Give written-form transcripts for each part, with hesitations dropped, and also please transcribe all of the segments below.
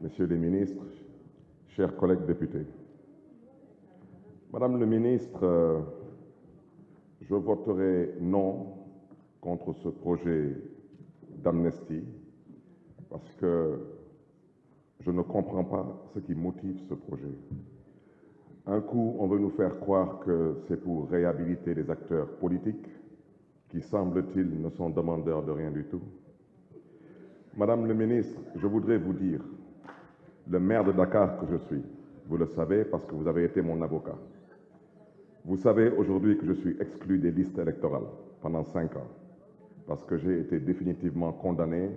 Messieurs les ministres, chers collègues députés. Madame le ministre, je voterai non contre ce projet d'amnistie parce que je ne comprends pas ce qui motive ce projet. Un coup, on veut nous faire croire que c'est pour réhabiliter les acteurs politiques qui, semble-t-il, ne sont demandeurs de rien du tout. Madame le ministre, je voudrais vous dire, le maire de Dakar que je suis, vous le savez parce que vous avez été mon avocat. Vous savez aujourd'hui que je suis exclu des listes électorales pendant 5 ans parce que j'ai été définitivement condamné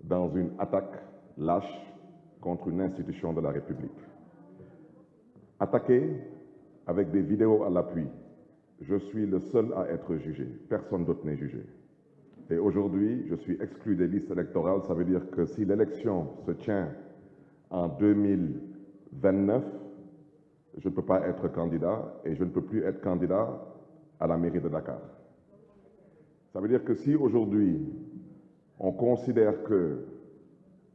dans une attaque lâche contre une institution de la République. Attaqué avec des vidéos à l'appui, je suis le seul à être jugé. Personne d'autre n'est jugé. Et aujourd'hui, je suis exclu des listes électorales. Ça veut dire que si l'élection se tient en 2029, je ne peux pas être candidat et je ne peux plus être candidat à la mairie de Dakar. Ça veut dire que si aujourd'hui, on considère que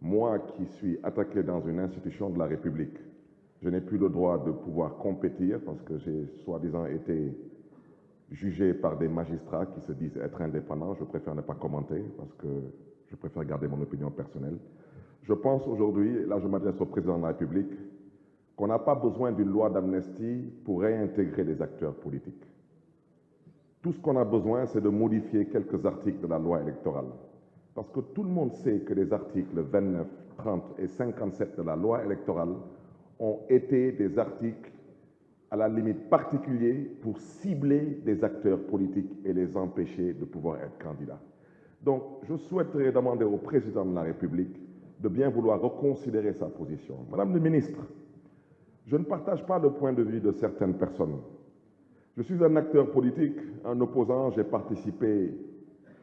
moi qui suis attaqué dans une institution de la République, je n'ai plus le droit de pouvoir compétir parce que j'ai soi-disant été jugé par des magistrats qui se disent être indépendants. Je préfère ne pas commenter parce que je préfère garder mon opinion personnelle. Je pense aujourd'hui, et là je m'adresse au président de la République, qu'on n'a pas besoin d'une loi d'amnistie pour réintégrer les acteurs politiques. Tout ce qu'on a besoin, c'est de modifier quelques articles de la loi électorale. Parce que tout le monde sait que les articles 29, 30 et 57 de la loi électorale ont été des articles à la limite particuliers pour cibler des acteurs politiques et les empêcher de pouvoir être candidats. Donc, je souhaiterais demander au président de la République de bien vouloir reconsidérer sa position. Madame le ministre, je ne partage pas le point de vue de certaines personnes. Je suis un acteur politique, un opposant, j'ai participé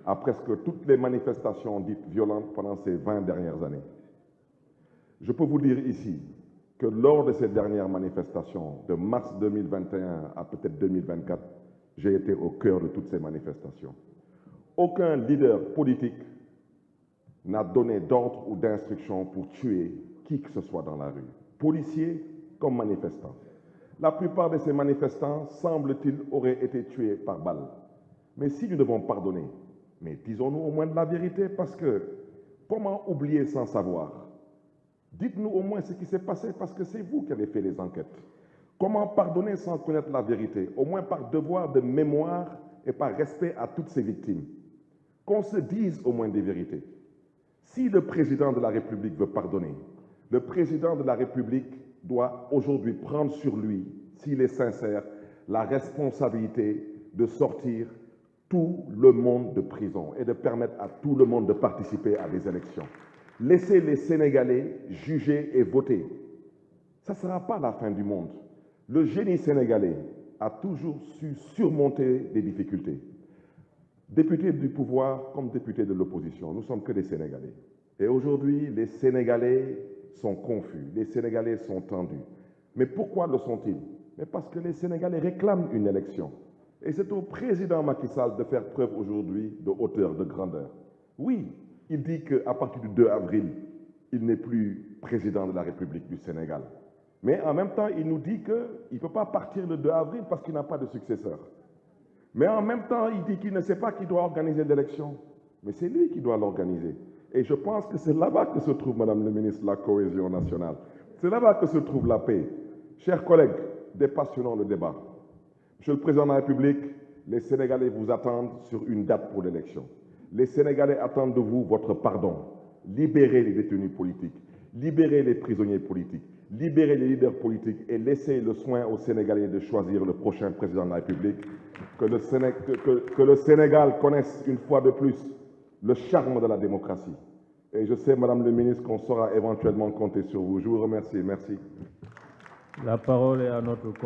à presque toutes les manifestations dites violentes pendant ces 20 dernières années. Je peux vous dire ici que lors de ces dernières manifestations, de mars 2021 à peut-être 2024, j'ai été au cœur de toutes ces manifestations. Aucun leader politique n'a donné d'ordre ou d'instruction pour tuer qui que ce soit dans la rue, policiers comme manifestants. La plupart de ces manifestants, semble-t-il, auraient été tués par balle. Mais si nous devons pardonner, mais disons-nous au moins de la vérité, parce que comment oublier sans savoir? Dites-nous au moins ce qui s'est passé, parce que c'est vous qui avez fait les enquêtes. Comment pardonner sans connaître la vérité? Au moins par devoir de mémoire et par respect à toutes ces victimes. Qu'on se dise au moins des vérités. Si le président de la République veut pardonner, le président de la République doit aujourd'hui prendre sur lui, s'il est sincère, la responsabilité de sortir tout le monde de prison et de permettre à tout le monde de participer à des élections. Laissez les Sénégalais juger et voter. Ça ne sera pas la fin du monde. Le génie sénégalais a toujours su surmonter des difficultés. Députés du pouvoir comme députés de l'opposition, nous ne sommes que des Sénégalais. Et aujourd'hui, les Sénégalais sont confus, les Sénégalais sont tendus. Mais pourquoi le sont-ils? Mais parce que les Sénégalais réclament une élection. Et c'est au président Macky Sall de faire preuve aujourd'hui de hauteur, de grandeur. Oui, il dit qu'à partir du 2 avril, il n'est plus président de la République du Sénégal. Mais en même temps, il nous dit qu'il ne peut pas partir le 2 avril parce qu'il n'a pas de successeur. Mais en même temps, il dit qu'il ne sait pas qui doit organiser l'élection. Mais c'est lui qui doit l'organiser. Et je pense que c'est là-bas que se trouve, Madame le ministre, la cohésion nationale. C'est là-bas que se trouve la paix. Chers collègues, dépassionnons le débat. Monsieur le Président de la République, les Sénégalais vous attendent sur une date pour l'élection. Les Sénégalais attendent de vous votre pardon. Libérez les détenus politiques, libérez les prisonniers politiques, libérez les leaders politiques et laissez le soin aux Sénégalais de choisir le prochain président de la République. Que le Sénégal connaisse une fois de plus le charme de la démocratie. Et je sais, Madame le ministre, qu'on saura éventuellement compter sur vous. Je vous remercie. Merci. La parole est à notre collègue.